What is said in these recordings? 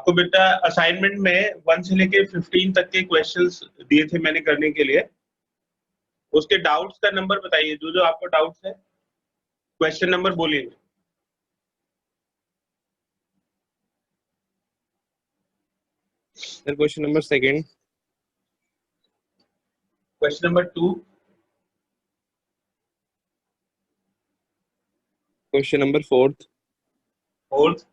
आपको बेटा असाइनमेंट में 1 से लेके 15 तक के क्वेश्चंस दिए थे मैंने करने के लिए। उसके डाउट्स का नंबर बताइए, जो जो आपको डाउट्स है क्वेश्चन नंबर बोलिए। Sir question number second, question number 2, question number fourth, fourth,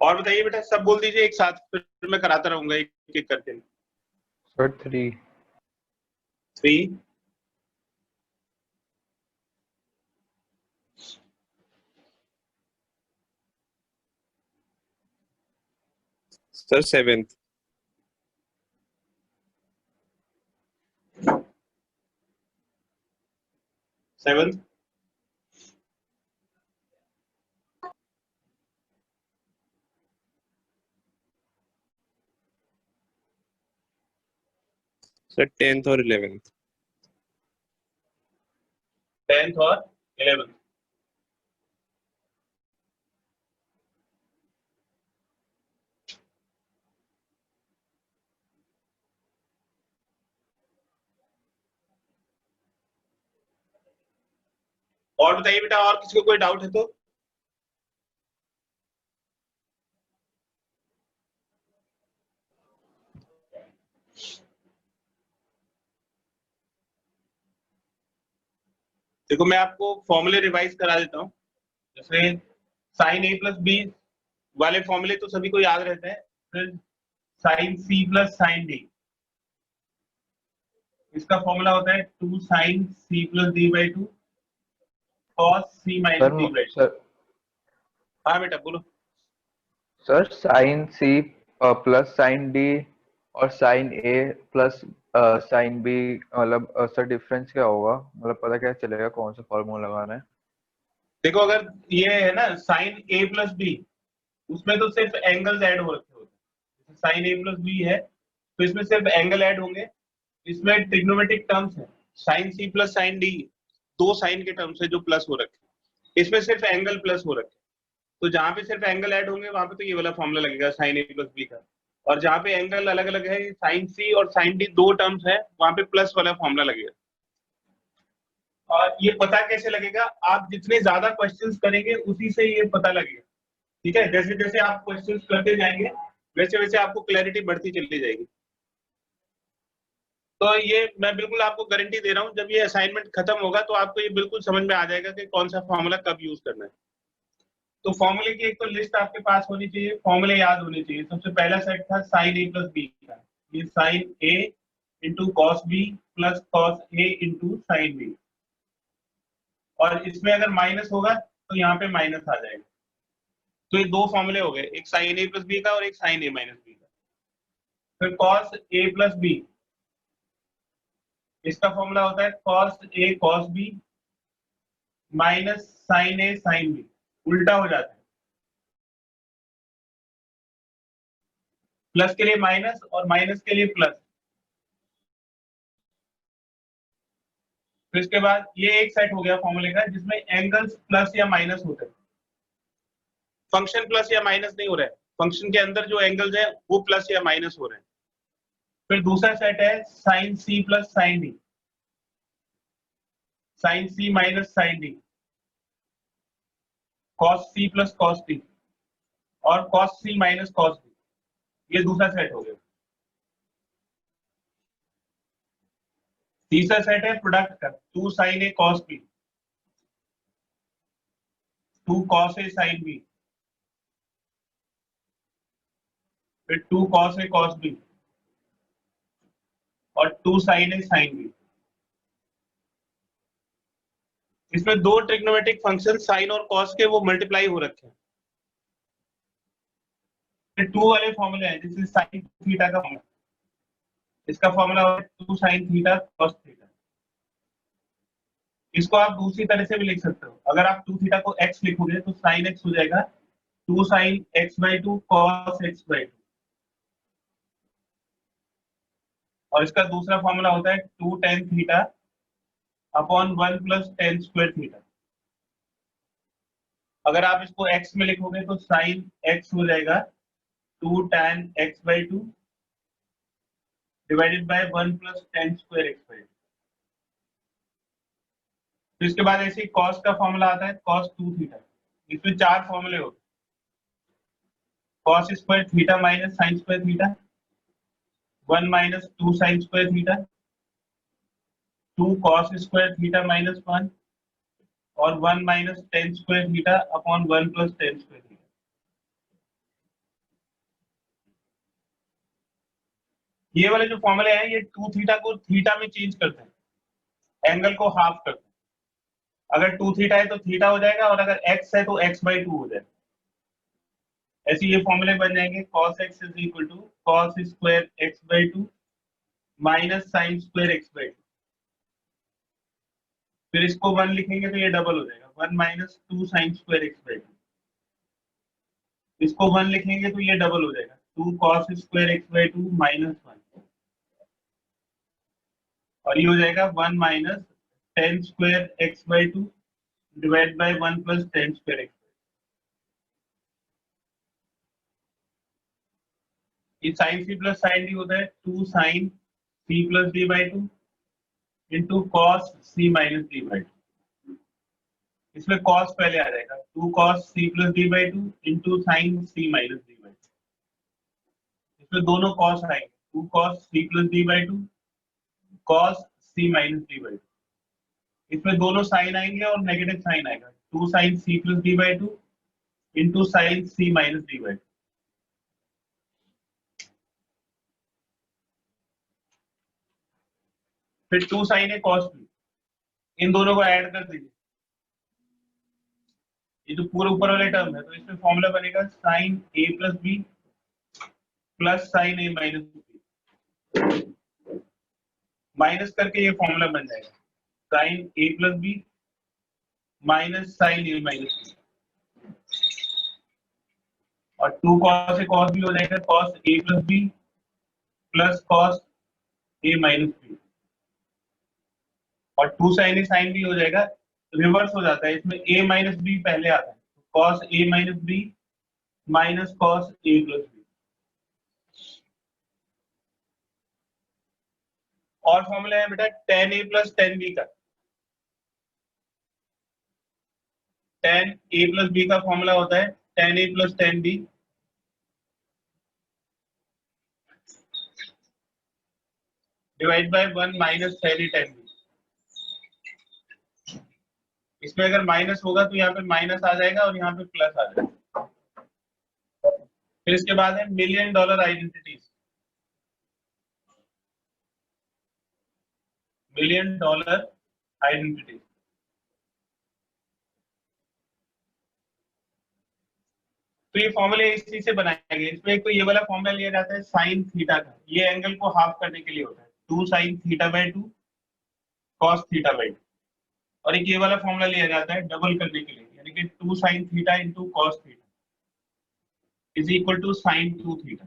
और बताइए बेटा, सब बोल दीजिए एक साथ, फिर मैं कराता रहूंगा एक एक करके। Sir 3, 3, sir seventh, 7, sir 10th और 11th। 10th और 11th। और बताइए बेटा, और किसी को कोई डाउट है तो? देखो मैं आपको फॉर्मूले रिवाइज करा देता हूँ। जैसे साइन ए प्लस बी वाले फॉर्मूले तो सभी को याद रहते हैं। फिर sine C plus sine D, इसका फॉर्मूला होता है 2 sine C plus D by 2 cos C minus D by 2। Sir हाँ बेटा बोलो। Sir sine C plus sine D और sine A plus sine B, मतलब सर डिफरेंस क्या होगा? मतलब पता क्या चलेगा कौन सा फॉर्मूला लगाना है? देखो अगर ये है ना साइन ए प्लस बी, उसमें तो सिर्फ एंगल्स ऐड हो रखे होते हैं। साइन ए प्लस बी है तो इसमें सिर्फ एंगल ऐड होंगे। इसमें ट्रिग्नोमेट्रिक टर्म्स है, sine C plus sine D, 2 sine के टर्म्स है जो प्लस हो रखे। इसमें सिर्फ एंगल प्लस हो रखे, तो जहां पे सिर्फ एंगल ऐड होंगे वहां पे तो ये वाला फॉर्मूला लगेगा साइन ए प्लस बी का। और जहां पे एंगल अलग अलग है, साइन सी और साइन डी 2 टर्म्स है, वहां पे प्लस वाला फॉर्मूला लगेगा। और ये पता कैसे लगेगा? आप जितने ज्यादा क्वेश्चंस करेंगे उसी से ये पता लगेगा। ठीक है, जैसे जैसे आप क्वेश्चंस करते जाएंगे वैसे वैसे आपको क्लैरिटी बढ़ती चली जाएगी। तो ये मैं बिल्कुल आपको गारंटी दे रहा हूँ, जब ये असाइनमेंट खत्म होगा तो आपको ये बिल्कुल समझ में आ जाएगा कि कौन सा फॉर्मूला कब यूज करना है। तो फॉर्मूले की एक तो लिस्ट आपके पास होनी चाहिए, फॉर्मूले याद होने चाहिए। सबसे पहला सेट था साइन ए प्लस बी का, ये sine A into cos B plus cos A into sine B. और इसमें अगर माइनस होगा तो यहाँ पे माइनस आ जाएगा। तो ये 2 फॉर्मूले हो गए, एक साइन ए प्लस बी का और एक साइन ए माइनस बी का। फिर कॉस ए प्लस बी, इसका फॉर्मूला होता है cos A cos B minus sign A sine B, उल्टा हो जाता है। प्लस के लिए माइनस और माइनस के लिए प्लस। फिर इसके बाद ये एक सेट हो गया फॉर्मूले का जिसमें एंगल्स प्लस या माइनस होते हैं। फंक्शन प्लस या माइनस नहीं हो रहा है, फंक्शन के अंदर जो एंगल्स है वो प्लस या माइनस हो रहे हैं। फिर दूसरा सेट है sine C plus sine D, sine C minus sine D, cos C plus cos D और cos C minus cos D, ये दूसरा सेट हो गया। तीसरा सेट है प्रोडक्ट का, 2 sign A cos B, 2 cos A sine B, फिर 2 cos A cos B और 2 साइन ए साइन बी। इसमें 2 ट्रिग्नोमेट्रिक फंक्शन साइन और कॉस के वो मल्टीप्लाई हो रखे हैं। फिर 2 वाले फॉर्मूले हैं, जैसे साइन थीटा का फॉर्मूला, इसका फॉर्मूला होता है 2 साइन थीटा कॉस थीटा। इसको आप दूसरी तरह से भी लिख सकते हो। अगर आप 2 थीटा को x लिखोगे तो साइन x हो जाएगा 2 sine x by 2 cos x by 2। और इसका दूसरा फॉर्मूला होता है 2 tan theta upon 1 plus tan square theta. अगर आप इसको x में लिखोगे तो sin x हो जाएगा 2 tan x/2 divided by 1 plus tan square x/2। तो इसके बाद ऐसे cos का फॉर्मूला आता है cos 2 थीटा। इसमें 4 फॉर्मूले होते हैं, cos square theta minus sin square theta, 1 minus 2 sin square theta, 2 cos square theta minus 1 और 1 minus tan square theta upon 1 plus tan square theta. ये वाले जो फॉर्मूले हैं ये 2 थीटा को थीटा में चेंज करते हैं, एंगल को हाफ करते हैं। अगर 2 थीटा है तो थीटा हो जाएगा और अगर x है तो x/2 हो जाएगा। ऐसे ये फॉर्मूले बन जाएंगे cos x is equal to cos square x/2 minus sin square x/2। फिर इसको 1 लिखेंगे तो ये डबल हो जाएगा 1 माइनस 2 sin स्क्वायर x/2। इसको 1 लिखेंगे तो ये डबल हो जाएगा 2 cos स्क्वायर x/2 माइनस 1 और ये हो जाएगा 1 minus tan square x/2 divide by 1 plus tan square x। ये sin c plus sin d होता है 2 sin c plus d/2 into cos c minus d/2। इसमें cos पहले आ जाएगा 2 cos c plus d/2 into sin c minus d/2। इसमें दोनों cos आएंगे 2 cos c plus d/2 cos c minus d/2। इसमें दोनों साइन आएंगे और नेगेटिव साइन आएगा 2 sin c plus d/2 into sin c minus d/2। फिर 2 sin a cos b, इन दोनों को ऐड कर दीजिए। ये जो पूरे ऊपर वाले टर्म है तो इसमें फॉर्मूला बनेगा sin a plus B plus sin a minus B. Minus करके ये फॉर्मूला बन जाएगा sin a plus B minus sin a minus B और 2 cos a cos b हो जाएगा cos a plus B plus cos a minus B और 2 sin a sin b हो जाएगा। रिवर्स हो जाता है, इसमें a माइनस बी पहले आता है तो cos a minus B minus cos a plus B. और फॉर्मूला है बेटा tan a plus tan b का। tan a प्लस b का फॉर्मूला होता है tan a plus tan b divide by 1 minus tan a tan b। इसमें अगर minus होगा तो यहाँ पे माइनस आ जाएगा और यहाँ पे प्लस आ जाएगा। फिर इसके बाद है $1 मिलियन आइडेंटिटीज। $1 million identities. तो ये फॉर्मूले इस चीज से बनाए गए। इसमें एक तो ये वाला फॉर्मूला लिया जाता है साइन थीटा का, ये एंगल को हाफ करने के लिए होता है 2 sin θ/2 cos θ/2। और एक ये वाला फॉर्मूला लिया जाता है डबल करने के लिए, यानी कि 2 sin θ into cos θ is equal to sin 2 θ।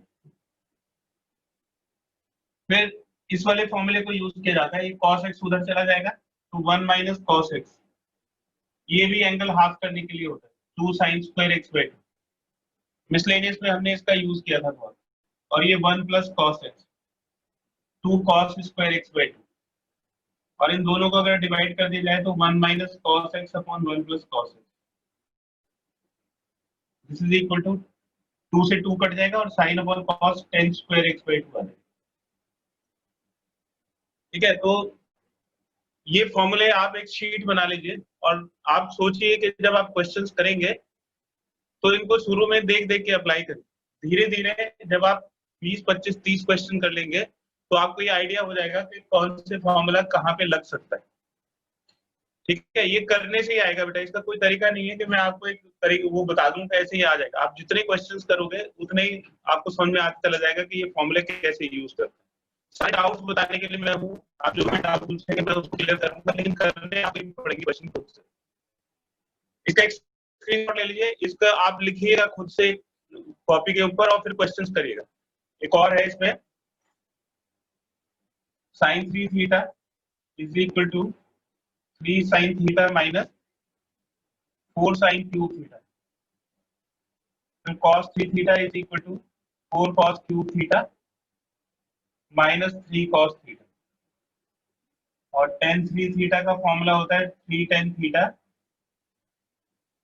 फिर इस वाले फॉर्मूले को यूज किया जाता है, ये cos x उधर चला जाएगा तो 1 माइनस cos x, ये भी एंगल हाफ करने के लिए होता है 2 sin स्क्वायर x/2। मिसलेनियस में हमने इसका यूज किया था बहुत। और ये 1 plus cos x 2 cos square x/2 और इन दोनों को अगर डिवाइड कर दिया जाए तो 1 minus cos x upon 1 plus cos x। This is equal to 2 से 2 कट जाएगा और sin upon cos tan square x/2 आ जाएगा। ठीक है, तो ये फॉर्मूले आप एक शीट बना लीजिए और आप सोचिए कि जब आप क्वेश्चंस करेंगे तो इनको शुरू में देख देख के अप्लाई करें। धीरे धीरे जब आप 20, 25, 30 क्वेश्चन कर लेंगे तो आपको ये आइडिया हो जाएगा कि कौन से फॉर्मूला कहाँ पे लग सकता है। ठीक है, ये करने से ही आएगा बेटा, इसका कोई तरीका नहीं है कि मैं आपको एक तरीका वो बता दूं कैसे ही आ जाएगा। आप जितने क्वेश्चंस करोगे उतने ही आपको समझ में आता चला जाएगा कि ये फॉर्मूले कैसे यूज करते हैं। सारे डाउट्स बताने के लिए मैं हूँ, आप जो भी डाउट पूछेंगे मैं उसको क्लियर करूंगा, लेकिन करने आपको पड़ेंगे क्वेश्चन खुद से। इसका एक स्क्रीनशॉट ले लीजिए, इसका आप लिखिएगा खुद से कॉपी के ऊपर और फिर क्वेश्चंस करिएगा। एक और है इसमें sine 3 theta is equal to 3 sine theta minus 4 sine cube theta. तो cos 3 theta is equal to 4 cos cube theta minus 3 cos theta. और tan 3 थीटा का फॉर्मूला होता है 3 tan theta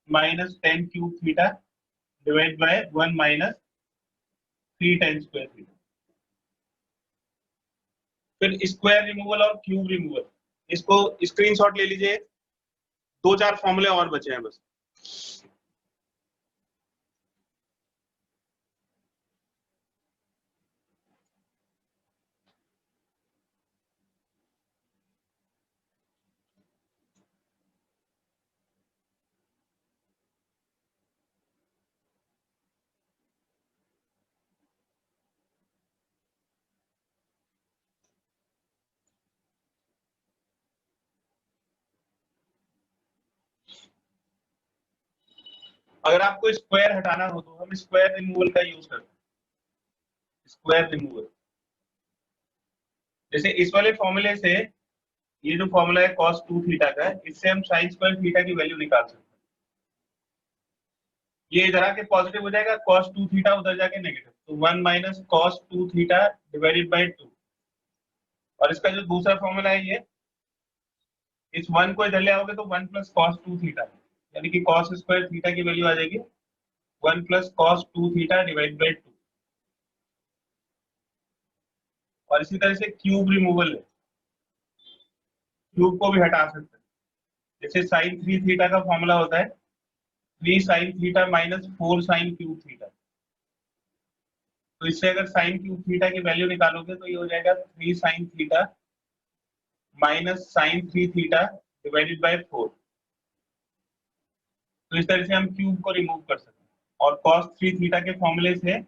minus 10 cube theta divide by 1 minus 3 tan square theta. फिर square removal और cube removal, इसको screenshot ले लीजिए। 2-4 फॉर्मूले और बचे हैं बस। अगर आपको स्क्वायर हटाना हो तो हम स्क्वायर रिमूवल का यूज करते हैं। स्क्वायर रिमूवल जैसे इस वाले फॉर्मूले से, ये जो फॉर्मूला है cos 2 थीटा का, इससे हम sin स्क्वायर थीटा की वैल्यू निकाल सकते हैं। ये इधर आके पॉजिटिव हो जाएगा, cos 2 थीटा उधर जाके नेगेटिव, तो 1 minus cos 2 theta divided by 2। और इसका जो दूसरा फॉर्मूला है, ये इस 1 को इधर ले आओगे तो 1 प्लस cos 2 थीटा, यानी कि cos स्क्वायर थीटा की वैल्यू आ जाएगी 1 plus cos 2 theta divide bye 2। और इसी तरह से क्यूब रिमूवल है, क्यूब को भी हटा सकते हैं। जैसे sin 3 थीटा का फॉर्मूला होता है 3 sin theta minus 4 sin cube theta. तो इससे अगर sin क्यूब थीटा की वैल्यू निकालोगे तो ये हो जाएगा 3 sin theta minus sin 3 theta divided by 4। तो इस तरह से हम क्यूब को रिमूव कर सकते हैं। और cos 3 थीटा के फॉर्मूले से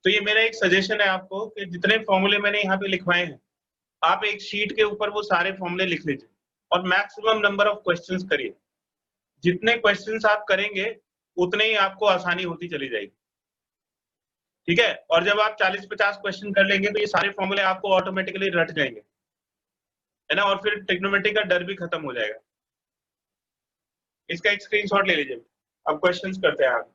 तो ये मेरा एक सजेशन है आपको कि जितने फॉर्मूले मैंने यहाँ पे लिखवाए हैं, आप एक शीट के ऊपर वो सारे फॉर्मूले लिख लीजिए और मैक्सिमम नंबर ऑफ क्वेश्चंस करिए। जितने क्वेश्चंस आप करेंगे उतने ही आपको आसानी होती चली जाएगी। ठीक है, और जब आप 40-50 क्वेश्चन कर लेंगे तो ये सारे फॉर्मूले आपको ऑटोमेटिकली रट जाएंगे, है ना, और फिर ट्रिग्नोमेट्री का डर भी खत्म हो जाएगा। इसका एक स्क्रीनशॉट ले लीजिए। अब क्वेश्चंस करते हैं आप।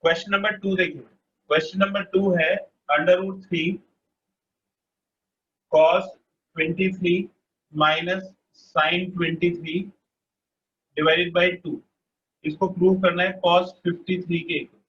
क्वेश्चन नंबर 2 देखिए। क्वेश्चन नंबर 2 है √3 cos 23 minus sin 23 divided by 2। इसको प्रूव करना है cos 53 के इक्वल।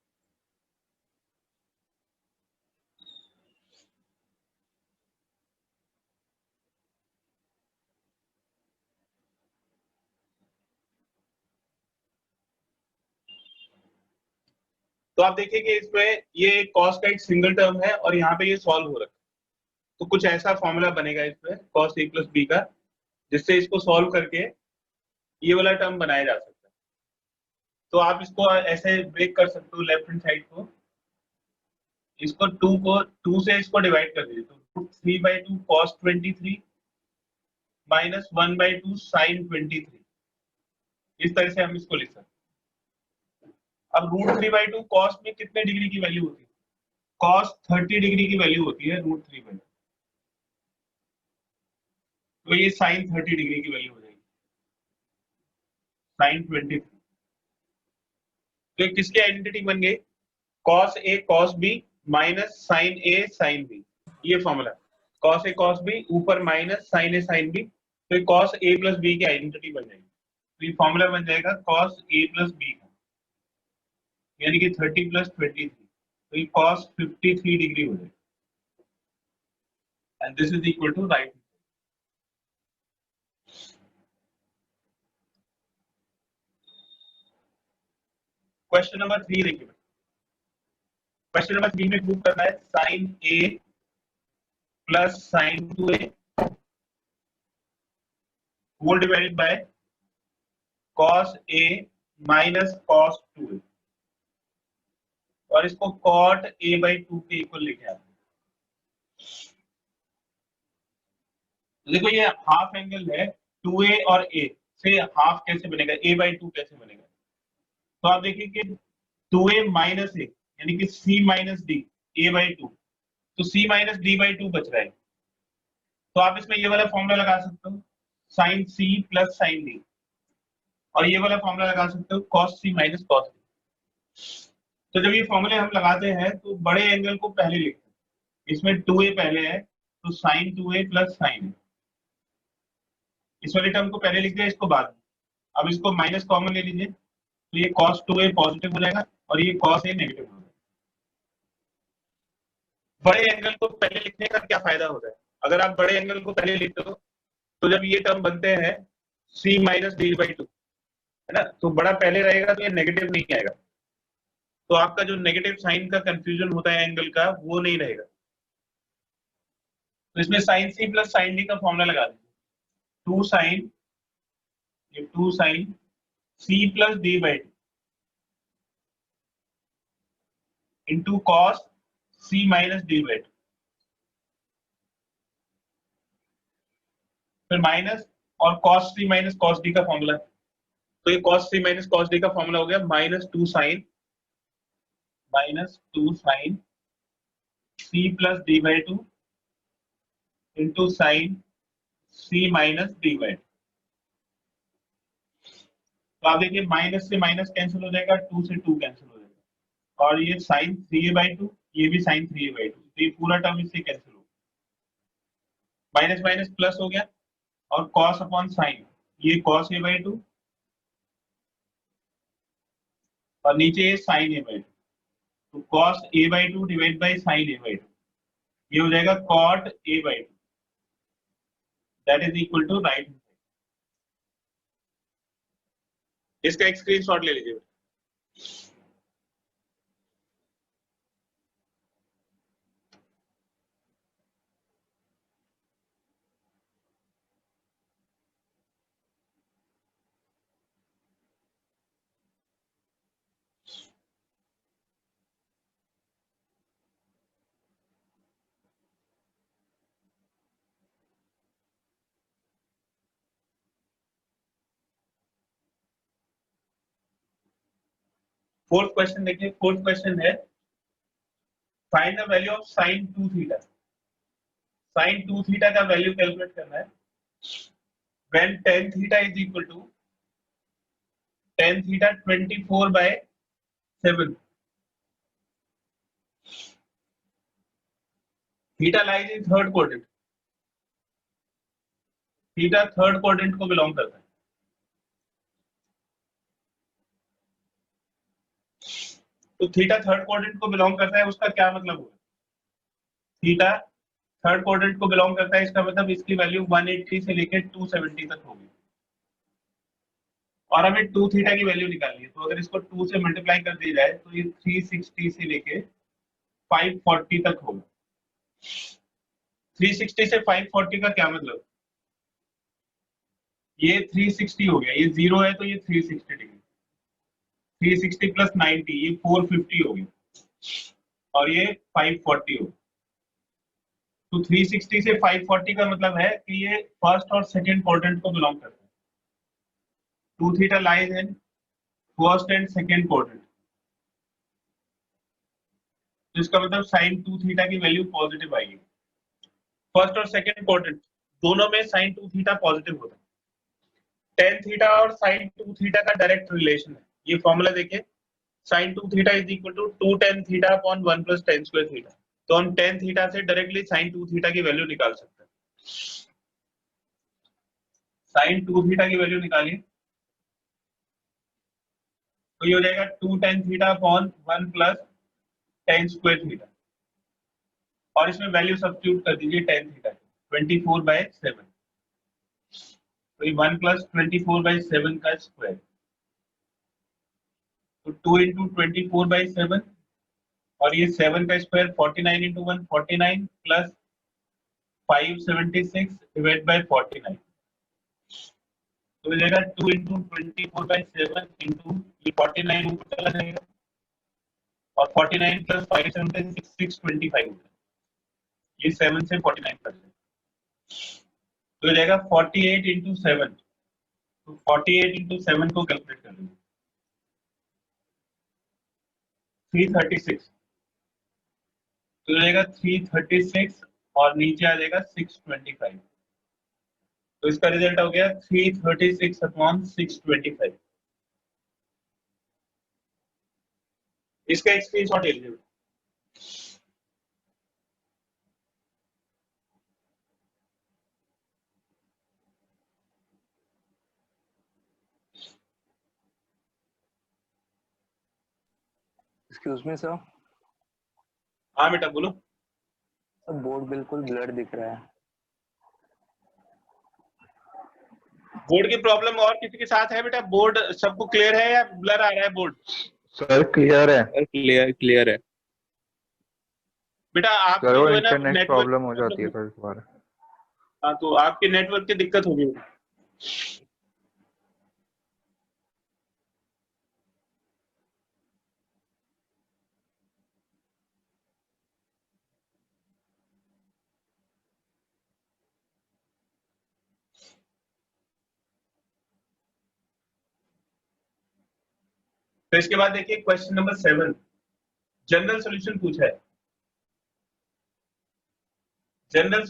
तो आप देखिए कि इसमें ये cos का एक सिंगल टर्म है और यहाँ पे ये सॉल्व हो रखा है। तो कुछ ऐसा फॉर्मूला बनेगा इसमें cos a प्लस बी का, जिससे इसको सॉल्व करके ये वाला टर्म बनाया जा सकता है। तो आप इसको ऐसे ब्रेक कर सकते हो लेफ्ट हैंड साइड को, इसको 2 से इसको डिवाइड कर दीजिए। तो 3/2 cos 23 माइनस 1/2 sin 23, इस तरह से हम इसको लिख सकते हैं। अब √3/2 cos में कितने डिग्री की वैल्यू होती है? cos 30 डिग्री की वैल्यू होती है √3/2। तो ये sin 30 डिग्री की वैल्यू हो जाएगी sin 23। तो किसकी आइडेंटिटी बन गई? cos a cos b minus sin a sin b। ये formula cos a cos b ऊपर minus sin a sin b, तो cos a प्लस b की आइडेंटिटी बन जाएगी। तो ये फॉर्मूला बन जाएगा cos a प्लस b का, यानी कि 30 प्लस 23, तो ये cos 53 डिग्री हो जाएगी। And this is equal to right. Question number 3 देखिए, क्वेश्चन नंबर 3 में प्रूव करना है sine A plus sine 2a whole divided by cos A minus cos 2a, और इसको कॉट a बाई 2 के इक्वल लिखे आप। देखो ये हाफ एंगल है 2a और a से हाफ कैसे बनेगा, a बाई 2 कैसे बनेगा। तो आप देखिए कि 2a माइनस ए यानी कि c minus D a by 2, तो c माइनस डी बाई 2 बच रहा है। तो आप इसमें ये वाला फॉर्मूला लगा सकते हो sine c plus sine D, और ये वाला फॉर्मूला लगा सकते हो cos c minus cos D. तो जब ये फॉर्मूले हम लगाते हैं तो बड़े एंगल को पहले लिखते हैं, इसमें 2a पहले है तो साइन 2a प्लस साइन, इस वाले टर्म को पहले लिख दिया, इसको बाद में। अब इसको माइनस कॉमन ले लीजिए तो ये cos 2a पॉजिटिव हो जाएगा और ये cos a नेगेटिव हो जाएगा। बड़े एंगल को पहले लिखने का क्या फायदा होता है, अगर आप बड़े एंगल को पहले लिखते हो तो जब ये टर्म बनते हैं c माइनस डी बाई 2 है ना, तो बड़ा पहले रहेगा तो ये नेगेटिव नहीं आएगा, तो आपका जो नेगेटिव साइन का कंफ्यूजन होता है एंगल का वो नहीं रहेगा। तो इसमें sine c plus sine D का फॉर्मूला लगा दीजिए, 2 sine c plus D by 2 into cos c minus D by 2, फिर माइनस और cos c minus cos d का फॉर्मूला, तो ये cos c minus cos d का फॉर्मूला हो गया minus 2 sine c plus D by 2 into sine c minus D by 2। तो आप देखिए माइनस से माइनस कैंसिल हो जाएगा, 2 से 2 कैंसिल हो जाएगा, और ये साइन 3a बाई 2, ये भी साइन 3a बाई 2, तो ये पूरा टर्म इससे कैंसिल हो गया, माइनस माइनस प्लस हो गया, और cos अपॉन साइन ये cos a बाई 2 और नीचे ये साइन a बाई 2, तो cos a by 2 divide by sine a by 2, ये हो जाएगा cot a by 2, that is equal to right. इसका एक स्क्रीनशॉट ले लीजिए। फोर्थ क्वेश्चन देखिए, फोर्थ क्वेश्चन है find the value of sine 2 theta. Sine 2 theta का वैल्यू कैलकुलेट करना है when tan theta is equal to tan theta 24/7, theta lies in third quadrant, theta third quadrant को belong करता है। तो theta third quadrant को belong करता है उसका क्या मतलब होगा, थीटा थर्ड क्वाड्रेंट को बिलोंग करता है इसका मतलब इसकी वैल्यू 180 से लेकर 270 तक होगी, और हमें 2 थीटा की वैल्यू निकालनी है। तो अगर इसको 2 से मल्टीप्लाई कर दिया जाए तो ये 360 से लेके 540 तक होगा। 360 से 540 का क्या मतलब, ये 360 हो गया, ये 0 है तो ये 360 डिग्री, 360 प्लस 90 ये 450 हो गया, और ये 540 हो गया। तो 360 से 540 का मतलब है कि ये फर्स्ट और सेकंड क्वाड्रेंट को बिलोंग करता है। 2 theta lies in first and second quadrant, तो इसका मतलब साइन 2 थीटा की वैल्यू पॉजिटिव आएगी। फर्स्ट और सेकंड क्वाड्रेंट दोनों में साइन 2 थीटा पॉजिटिव होता है। tan थीटा और साइन 2 थीटा का डायरेक्ट रिलेशन है, ये फॉर्मूला देखिए, sine 2 theta is equal to 2 tan theta upon 1 plus tan square theta. तो हम tan थीटा से डायरेक्टली साइन 2 थीटा की वैल्यू निकाल सकते हैं। साइन 2 थीटा की वैल्यू निकालिए तो ये हो जाएगा 2 tan theta upon 1 plus tan square theta, और इसमें वैल्यू सब्स्टिट्यूट कर दीजिए tan थीटा 24/7, तो ये 1 प्लस 24/7 का स्क्वायर, तो 2 इंटू 24/7 और ये 7 का square 49 into 1 49 plus 576 divide by 49 तो हो जाएगा 2 इंटू 24/7 इंटू ये 49 ऊपर चला जाएगा और 49 प्लस 576 625 होगा ये 7 से 49 कर देगा तो हो जाएगा 48 इंटू 7 तो 48 इंटू 7 को कैलकुलेट कर लेंगे 336 तो हो जाएगा 336 और नीचे आ जाएगा 625 तो इसका रिजल्ट हो गया 336 अपॉन 625 इसका एक स्क्रीनशॉट ले लीजिए एक्सक्यूज मी सर, हाँ बेटा बोलो बोर्ड बिल्कुल ब्लर दिख रहा है। बोर्ड की प्रॉब्लम और किसी के साथ है बेटा बोर्ड सबको क्लियर है या ब्लर आ रहा है बोर्ड सर क्लियर है सर क्लियर है। बेटा आपकी सर वो जो है ना इंटरनेट नेटवर्क प्रॉब्लम हो जाती है कभी कभार। हाँ तो आपके नेटवर्क की दिक्कत होगी तो इसके बाद देखिए क्वेश्चन नंबर 7 जनरल सॉल्यूशन पूछा है जनरल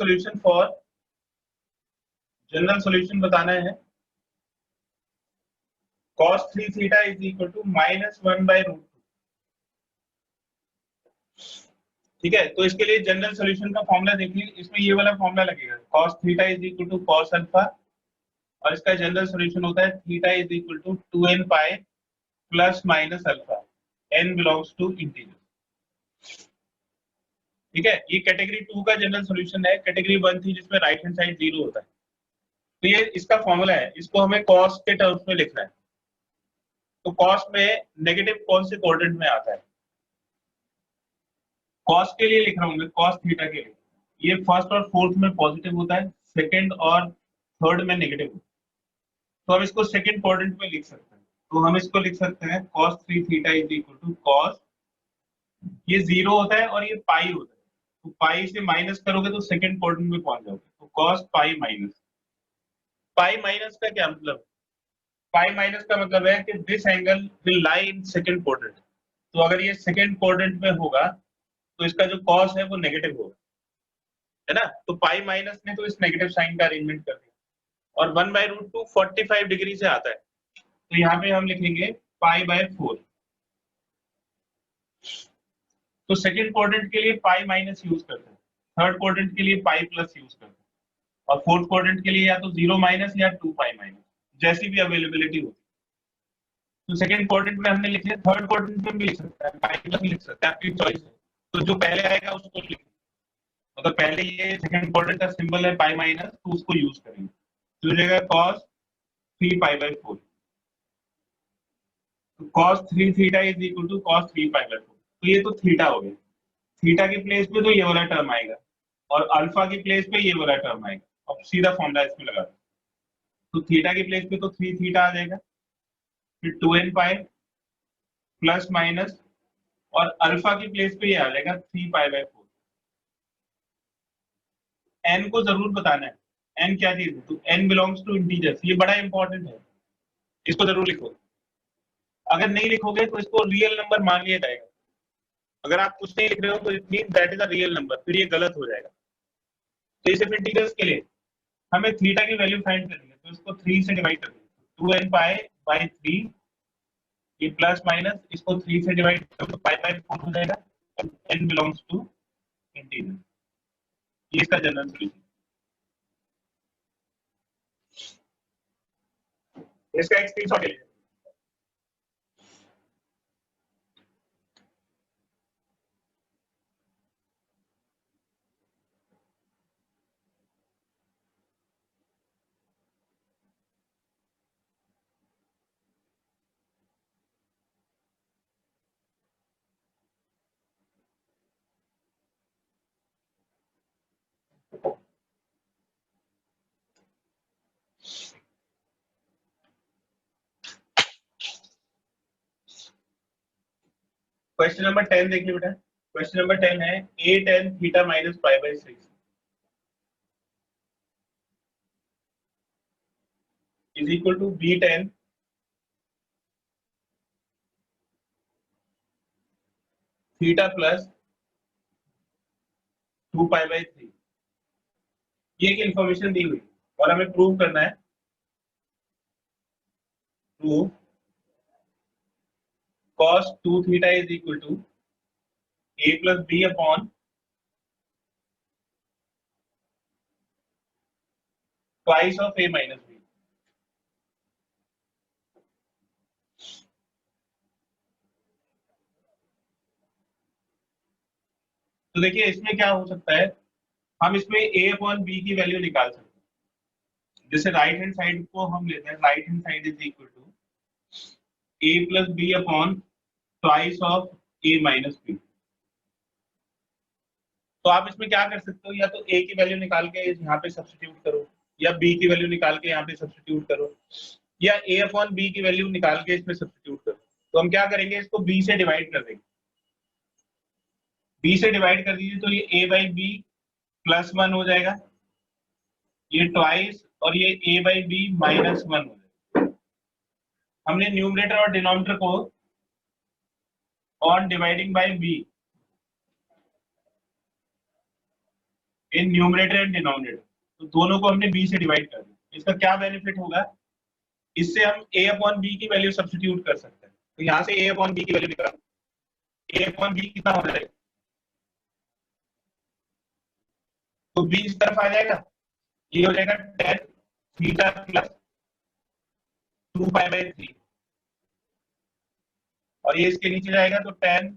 सॉल्यूशन बताना है cos 3 theta is equal to -1/√2 ठीक है तो इसके लिए जनरल सॉल्यूशन का फॉर्मूला देखिए इसमें ये वाला फॉर्मूला लगेगा cos theta is equal to cos alpha और इसका जनरल सॉल्यूशन होता है theta is equal to 2n pi plus minus alpha n belongs to integer ठीक है ये कैटेगरी 2 का जनरल सॉल्यूशन है कैटेगरी 1 थी जिसमें राइट हैंड साइड 0 होता है तो ये इसका फॉर्मूला है इसको हमें cos के टर्म्स में लिखना है तो cos में नेगेटिव कौन से कोऑर्डिनेट में आता है cos के लिए लिख रहा हूँ cos थीटा के लिए ये फर्स्ट और फोर्थ में पॉजिटिव होता है सेकंड और थर्ड में नेगेटिव होता है तो हम इसको सेकंड कोऑर्डिनेट में लिख सकते हैं तो हम इसको लिख सकते हैं cos 3 theta is equal to cos ये 0 होता है और ये पाई होता है तो पाई से माइनस करोगे तो सेकंड कोऑर्डिनेट में पहुंच जाओगे तो cos पाई माइनस का क्या मतलब पाई माइनस का मतलब है कि this angle will lie in second coordinate तो अगर ये सेकंड कोऑर्डिनेट में होगा तो इसका जो cos है वो नेगेटिव होगा है ना तो पाई माइनस ने तो इस नेगेटिव साइन का अरेंजमेंट कर दिया और 1/√2 45 डिग्री से आता है तो यहाँ पे हम लिखेंगे π/4 तो सेकंड कोऑर्डिनेट के लिए पाई माइनस यूज करते हैं थर्ड कोऑर्डिनेट के लिए पाई प्लस यूज करते हैं और फोर्थ कोऑर्डिनेट के लिए या तो 0 माइनस या 2 पाई माइनस जैसी भी अवेलेबिलिटी होती तो सेकंड कोऑर्डिनेट में हमने लिख लिया थर्ड कोऑर्डिनेट में भी लिख सकते हैं पाई प्लस लिख सकते हैं आपकी चॉइस है तो जो पहले आएगा उसको लिखें अगर पहले ये सेकंड कोऑर्डिनेट का सिंबल है पाई माइनस तो उसको यूज करेंगे तो हो जाएगा cos 3π/4 तो cos 3 theta is equal to cos 3π/4 तो ये तो थीटा हो गया थीटा की प्लेस पे तो ये वाला टर्म आएगा और अल्फा की प्लेस पे ये वाला टर्म आएगा अब सीधा फॉर्मूला इसमें लगा तो थीटा की प्लेस पे तो 3 थीटा आ जाएगा फिर 2n पाई प्लस माइनस और अल्फा की प्लेस पे ये आ जाएगा 3π/4 n को जरूर बताना है n क्या चीज है तो n बिलोंग्स टू इंटीजर्स ये बड़ा इंपॉर्टेंट है इसको जरूर लिखो अगर नहीं लिखोगे तो इसको रियल नंबर मान लिया जाएगा अगर आप कुछ नहीं लिख रहे हो तो it mean that is a real number फिर ये गलत हो जाएगा तो इसे फिर इंटीजर्स के लिए हमें थीटा की वैल्यू फाइंड करनी है तो इसको 3 से डिवाइड कर देंगे 2n पाई बाई 3 ये प्लस माइनस इसको 3 से डिवाइड करो तो π/4 हो जाएगा n बिलोंग्स टू इंटीजर ये इसका जनरल सॉल्यूशन इसका एक स्क्रीनशॉट ले लीजिए क्वेश्चन नंबर 10 देखिए बेटा। क्वेश्चन नंबर 10 है a tan theta minus pi by 6 is equal to b tan theta plus 2 pi by 3। ये एक इंफॉर्मेशन दी हुई और हमें प्रूव करना है। Prove cos 2 theta is equal to a plus b upon twice of a minus b। तो देखिए इसमें क्या हो सकता है, हम इसमें a अपॉन b की वैल्यू निकाल सकते हैं। जैसे राइट हैंड साइड को हम लेते हैं, right hand side is equal to a plus b upon twice of a minus b। तो आप इसमें क्या कर सकते हो, या तो a की वैल्यू निकाल के यहाँ पे सब्स्टिट्यूट करो, या b की वैल्यू निकाल के यहाँ पे सब्स्टिट्यूट करो, या a अपॉन b की वैल्यू निकाल के इसमें सब्स्टिट्यूट करो। तो हम क्या करेंगे, इसको b से डिवाइड कर देंगे। b से डिवाइड कर दीजिए तो ये a बाई बी प्लस 1 हो जाएगा, ये ट्वाइस, और ये a बाई बी माइनस 1 हो जाएगा। हमने न्यूमरेटर और डिनोमिनेटर को on dividing by b in numerator and denominator, तो दोनों को हमने b से डिवाइड कर दिया। इसका क्या बेनिफिट होगा, इससे हम a अपॉन b की वैल्यू सब्स्टिट्यूट कर सकते हैं। तो यहाँ से a अपॉन b की वैल्यू निकालो, a अपॉन b कितना हो जाएगा, तो b इस तरफ आ जाएगा, ये हो जाएगा tan theta plus 2 pi by 3, और ये इसके नीचे जाएगा तो tan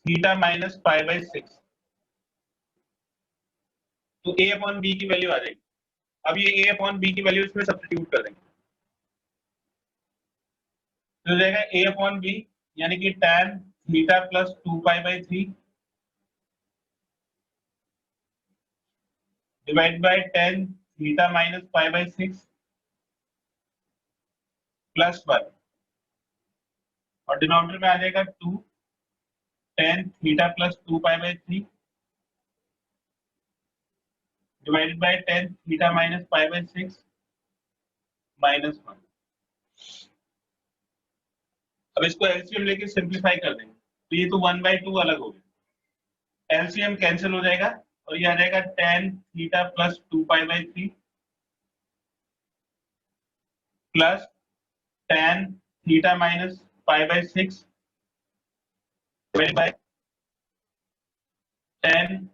theta minus pi by 6। तो a अपॉन b की वैल्यू आ जाएगी। अब ये a अपॉन b की वैल्यू इसमें सब्स्टिट्यूट कर देंगे, तो हो जाएगा a अपॉन b यानी कि tan theta plus 2 pi by 3 divide by tan theta minus pi by 6 plus 1, और डिनोमिनेटर में आ जाएगा 2 tan theta plus 2 pi by 3 divided by tan theta minus pi by 6 minus 1। अब इसको एलसीएम लेके simplify कर देंगे, तो ये तो 1/2 अलग हो गया, एलसीएम कैंसिल हो जाएगा और ये आ जाएगा tan theta plus 2 pi by 3 plus tan theta minus pi by 6 divided by tan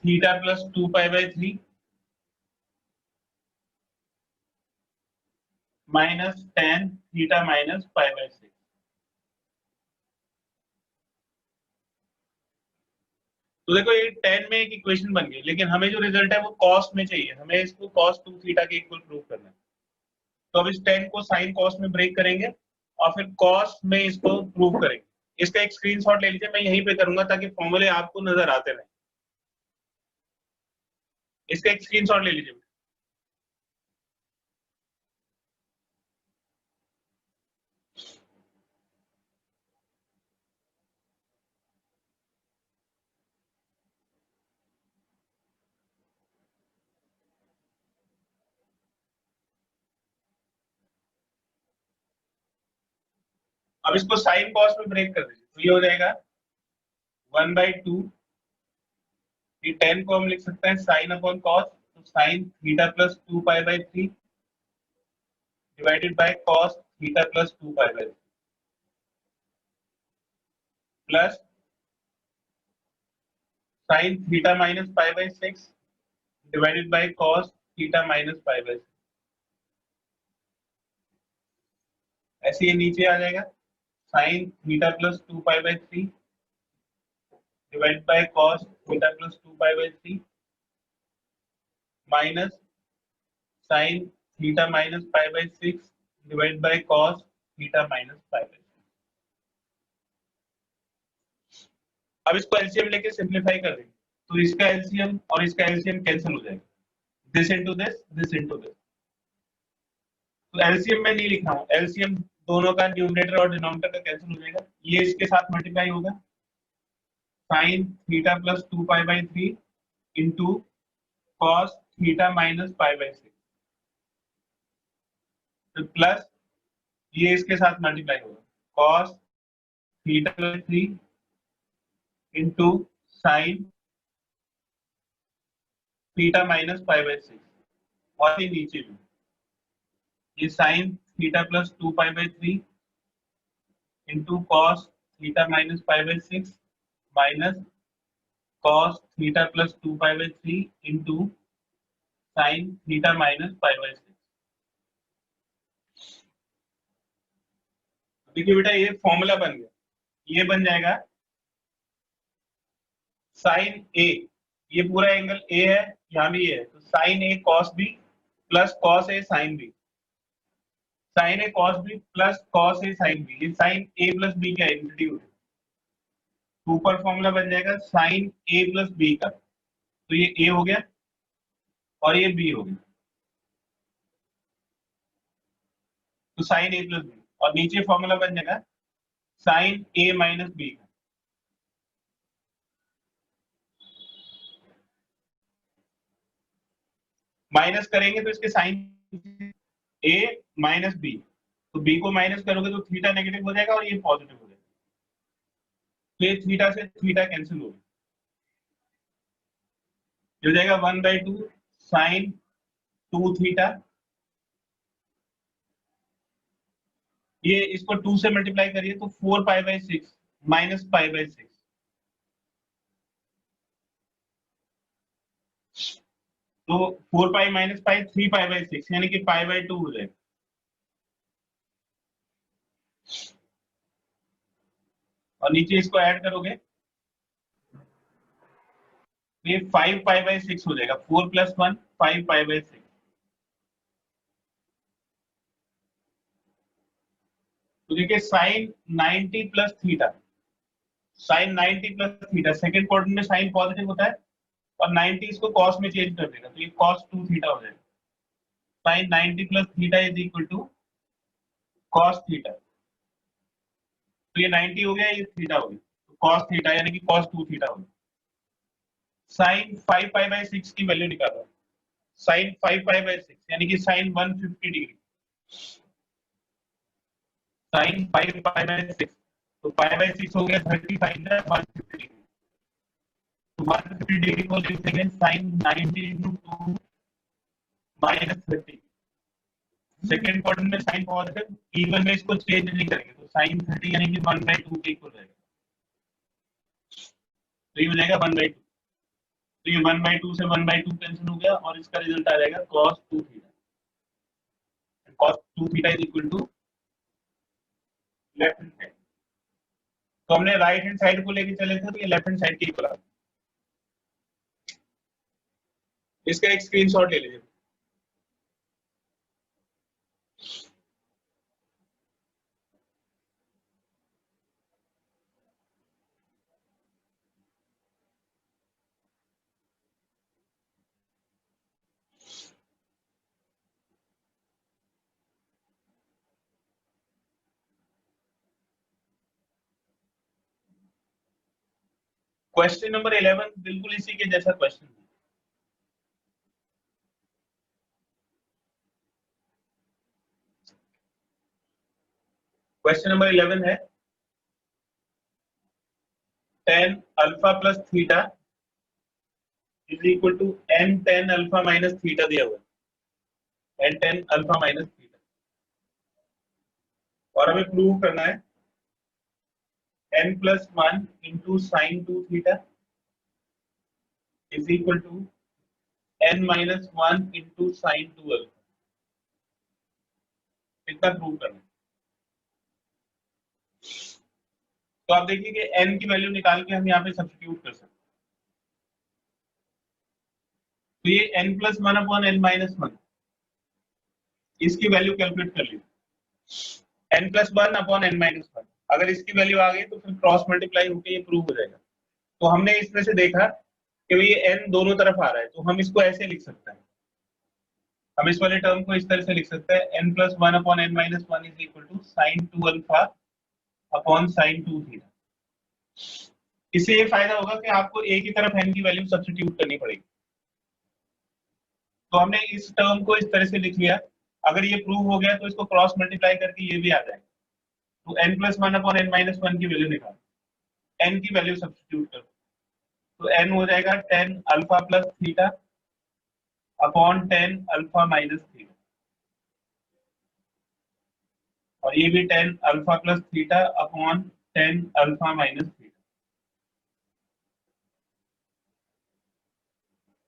theta plus 2 pi by 3 minus tan theta minus pi by 6। तो देखो ये 10 में एक इक्वेशन बन गई, लेकिन हमें जो रिजल्ट है वो कॉस में चाहिए, हमें इसको cos 2 थीटा के इक्वल प्रूव करना है। तो अब इस 10 को साइन कॉस में ब्रेक करेंगे और फिर कॉस में इसको प्रूव करेंगे। इसका एक स्क्रीनशॉट ले लीजिए, मैं यहीं पे करूंगा ताकि फॉर्मूले आपको नजर आते रहे। इसका एक स्क्रीनशॉट ले लीजिए। अब इसको साइन कॉस में ब्रेक कर दीजिए, तो ये हो जाएगा 1/2। ये 10 को हम लिख सकते हैं साइन अपॉन कॉस, तो sign theta plus 2 pi by 3 divided by cos theta plus 2 pi by 3 plus sign theta minus pi by 6 divided by cos theta minus pi by 6। ऐसे ये नीचे आ जाएगा sign theta plus 2 pi by 3 divide by cos theta plus 2 pi by 3 minus sign theta minus pi by 6 divide by cos theta minus pi by 6। अब इसको LCM लेके simplify कर देंगे, तो इसका एलसीएम और इसका एलसीएम कैंसिल हो जाएगा, this into this, this into this. तो एलसीएम में नहीं लिखना हूं, एलसीएम दोनों का न्यूमरेटर और डिनोमिनेटर का कैंसिल हो जाएगा, ये इसके साथ मल्टीप्लाई होगा sine theta plus 2π/3 into cos theta minus π/6 plus ये इसके साथ मल्टीप्लाई होगा cos theta plus 3 into sine theta minus π/6 और ये नीचे भी ये sine theta plus 2π/3 into cos theta minus π/6 minus cos theta plus 2π/3 into sine theta minus π/6। देखिए बेटा ये फॉर्मूला बन गया, ये बन जाएगा साइन ए, ये पूरा एंगल ए है, यहाँ भी ए है, तो sine A cos B plus cos A sine B, sine A cos B plus cos A sine B, ये साइन ए प्लस बी का इंट्रोड्यूस, ऊपर फॉर्मूला बन जाएगा साइन ए प्लस बी का, तो ये ए हो गया और ये बी हो गया, तो साइन ए प्लस बी, और नीचे फॉर्मूला बन जाएगा साइन ए माइनस बी का, माइनस करेंगे तो इसके साइन ए माइनस बी, तो बी को माइनस करोगे तो थीटा नेगेटिव हो जाएगा और ये पॉजिटिव हो जाएगा, तो ये थीटा से थीटा कैंसिल हो जाएगा 1/2 साइन 2 थीटा, ये इसको 2 से मल्टीप्लाई करिए तो 4π/6 माइनस π/6, तो 4π माइनस पाई 3π/6 यानी कि π/2 हो जाएगा, और नीचे इसको ऐड करोगे तो ये 5π/6 हो जाएगा, 4 + 1 5π/6, तो देखिए sine 90 plus theta, sine 90 plus theta, second quadrant में साइन पॉजिटिव होता है और 90 इसको कॉस में चेंज कर देगा, तो ये cos 2 थीटा हो जाएगा, sine 90 plus theta is equal to cos theta, तो ये 90 हो गया, ये थीटा हो गया, तो cos थीटा यानी कि cos 2 थीटा हो गया। साइन 5π/6 की वैल्यू निकालो, साइन 5π/6 यानी कि साइन 150 डिग्री, साइन 5π/6, तो π/6 हो गया 30 साइन 150 डिग्री, तो 150 डिग्री को लिखेंगे साइन 90 × 2 - 30, सेकंड क्वाड्रेंट में साइन पॉजिटिव, इवन में इसको चेंज नहीं करेंगे, तो साइन 30 यानी कि 1/2 के इक्वल रहेगा, तो ये हो जाएगा 1/2, तो ये 1/2 से 1/2 कैंसिल हो गया और इसका रिजल्ट आ जाएगा cos 2 theta, cos 2 theta is equal to left hand side, तो हमने राइट हैंड साइड को लेके चले थे, तो ये लेफ्ट हैंड साइड के इक्वल आ, इसका एक स्क्रीनशॉट ले लीजिए। क्वेश्चन नंबर 11 बिल्कुल इसी के जैसा क्वेश्चन है, क्वेश्चन नंबर 11 है tan alpha plus theta is equal to n tan alpha minus theta दिया हुआ है, n tan alpha minus theta, और हमें प्रूव करना है n + 1 into sine 2 theta is equal to n - 1 into sine 2 alpha, इतना prove करना है। तो आप देखिए कि n की वैल्यू निकाल के हम यहाँ पे सब्स्टिट्यूट कर सकते हैं, तो ये n + 1/n - 1, इसकी वैल्यू कैलकुलेट कर लीजिए, n + 1/n - 1, अगर इसकी वैल्यू आ गई तो फिर क्रॉस मल्टीप्लाई होकर ये प्रूव हो जाएगा। तो हमने इसमें से देखा कि ये n दोनों तरफ आ रहा है, तो हम इसको ऐसे लिख सकते हैं, हम इस वाले टर्म को इस तरह से लिख सकते हैं, n + 1/n - 1 is equal to sine 2 alpha upon sine 2 theta, इससे ये फायदा होगा कि आपको ए की तरफ n की वैल्यू सब्स्टिट्यूट करनी पड़ेगी। तो हमने इस टर्म को इस तरह से लिख लिया। अगर ये प्रूव हो गया तो इसको क्रॉस मल्टीप्लाई करके ये भी आ जाएगा। तो n+1 अपॉन n-1 की वैल्यू निकाल, n की वैल्यू सब्स्टिट्यूट करो तो n हो जाएगा 10 alpha plus theta upon 10 alpha minus theta, और ये भी 10 alpha plus theta upon 10 alpha minus theta.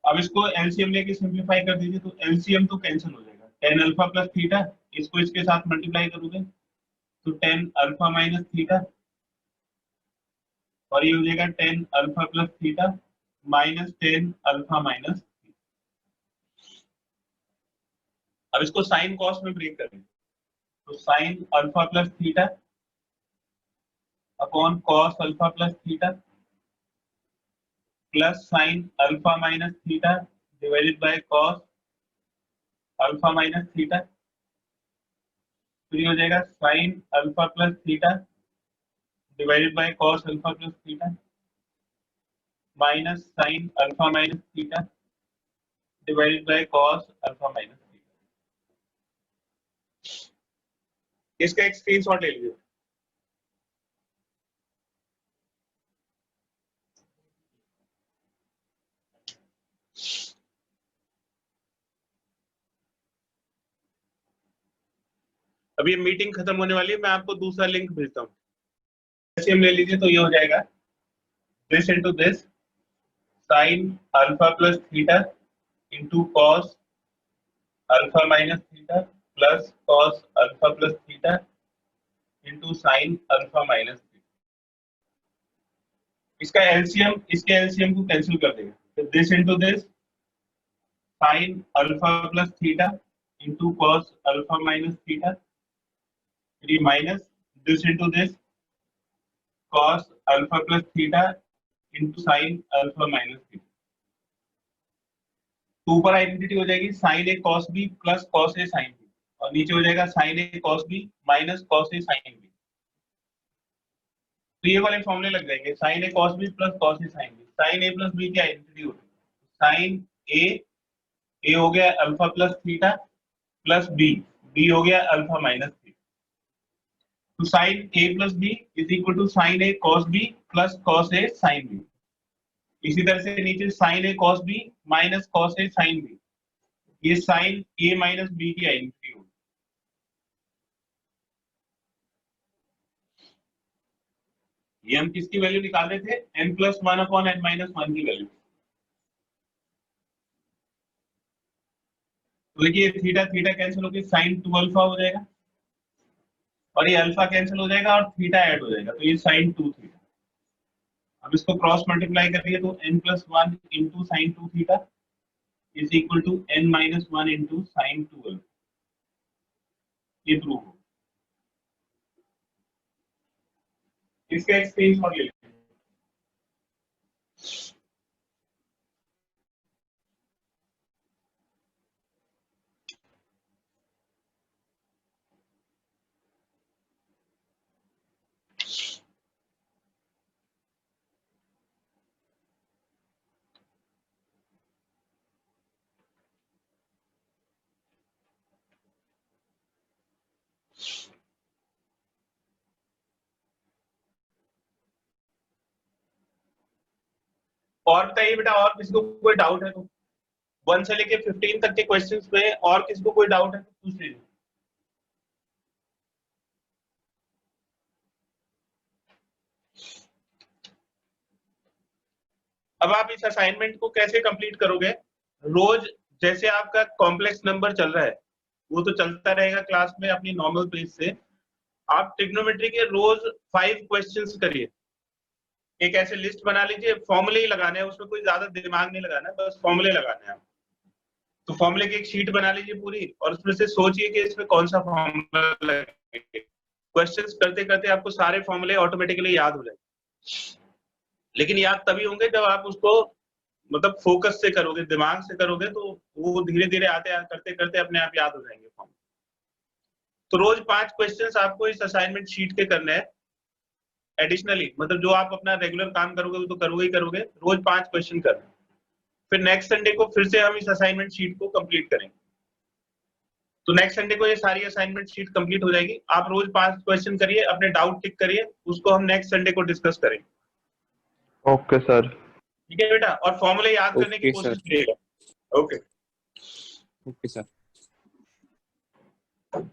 अब इसको एलसीएम लेके सिंप्लीफाई कर दीजिए तो एलसीएम तो कैंसिल हो जाएगा। 10 अल्फा प्लस थीटा, इसको इसके साथ मल्टीप्लाई करोगे तो 10 अल्फा माइनस थीटा, और ये हो जाएगा 10 alpha plus theta minus 10 alpha minus theta. अब इसको साइन कॉस में ब्रेक करेंगे तो sine alpha plus theta upon cos alpha plus theta plus sine alpha minus theta divided by cos alpha minus theta. फिर हो जाएगा sine alpha plus theta divided by cos alpha plus theta minus sine alpha minus theta divided by cos alpha minus theta. इसका एक screenshot ले लीजिए। अभी meeting खत्म होने वाली है, मैं आपको दूसरा लिंक भेजता हूँ। ऐसे हम ले लीजिए तो ये हो जाएगा this into this sine alpha plus theta into cos alpha minus theta plus cos alpha plus theta into sine alpha minus theta. इसका एलसीएम इसके एलसीएम को कैंसिल कर देगा तो this into this sine alpha plus theta into cos alpha minus theta, 3 minus this into this cos alpha plus theta into sine alpha minus theta. तो ऊपर identity हो जाएगी sign A cos B plus cos A sine B, और नीचे हो जाएगा sine A cos B minus cos A sine B. तो ये वाले फॉर्मूले लग जाएंगे sine A cos B plus cos A sine B. Sine A plus B की आइडेंटिटी होगी साइन ए हो गया alpha plus theta plus B हो गया अल्फा माइनस थीटा। तो sine A plus B is equal to sine A cos B plus cos A sine B. इसी तरह से नीचे sign A cos B minus cos A sine B, ये sine ए minus B की identity होगी। ये हम किसकी वैल्यू निकाल रहे थे n+1 अपॉन n-1 की वैल्यू। तो देखिए थीटा थीटा कैंसिल होकर साइन 2 अल्फा हो जाएगा, और ये अल्फा कैंसिल हो जाएगा और थीटा ऐड हो जाएगा तो ये साइन 2 थीटा। अब इसको क्रॉस मल्टीप्लाई करिए तो n+1 into sine 2 theta is equal to n-1 into sine 2 alpha. ये प्रूव हो। इसका एक स्क्रीनशॉट ले लीजिए। और बताइए बेटा, और किसी को कोई डाउट है तो 1 से लेके 15 तक के क्वेश्चंस में और किसी को कोई डाउट है तो पूछ लीजिए। अब आप इस असाइनमेंट को कैसे कंप्लीट करोगे? रोज जैसे आपका कॉम्प्लेक्स नंबर चल रहा है वो तो चलता रहेगा क्लास में अपनी नॉर्मल पेज से। आप ट्रिग्नोमेट्री के रोज 5 क्वेश्चंस करिए। एक ऐसे लिस्ट बना लीजिए, फॉर्मूले ही लगाने हैं, उसमें कोई ज्यादा दिमाग नहीं लगाना है, बस फॉर्मूले लगाने हैं। तो फॉर्मूले की एक शीट बना लीजिए पूरी, और उसमें से सोचिए कि इसमें कौन सा फॉर्मूला लगेगा। क्वेश्चंस करते करते आपको सारे फॉर्मूले ऑटोमेटिकली याद हो जाएंगे, लेकिन याद तभी होंगे जब आप उसको मतलब फोकस से करोगे, दिमाग से करोगे, तो वो धीरे धीरे आते करते करते अपने आप याद हो जाएंगे फॉर्मूले। तो रोज 5 क्वेश्चंस आपको इस असाइनमेंट शीट के करने हैं। एडिशनली, मतलब जो आप अपना रेगुलर काम करोगे वो तो करोगे ही करोगे, रोज 5 क्वेश्चन करना। फिर नेक्स्ट संडे को फिर से हम इस असाइनमेंट शीट को कंप्लीट करेंगे। तो नेक्स्ट संडे को ये सारी असाइनमेंट शीट कंप्लीट हो जाएगी। आप रोज 5 क्वेश्चन करिए, अपने डाउट टिक करिए, उसको हम नेक्स्ट संडे को डिस्कस करेंगे। Okay sir. ठीक है बेटा, और फॉर्मूले याद करने की Okay, कोशिश sir. करिएगा। Okay Okay, sir.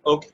ओके।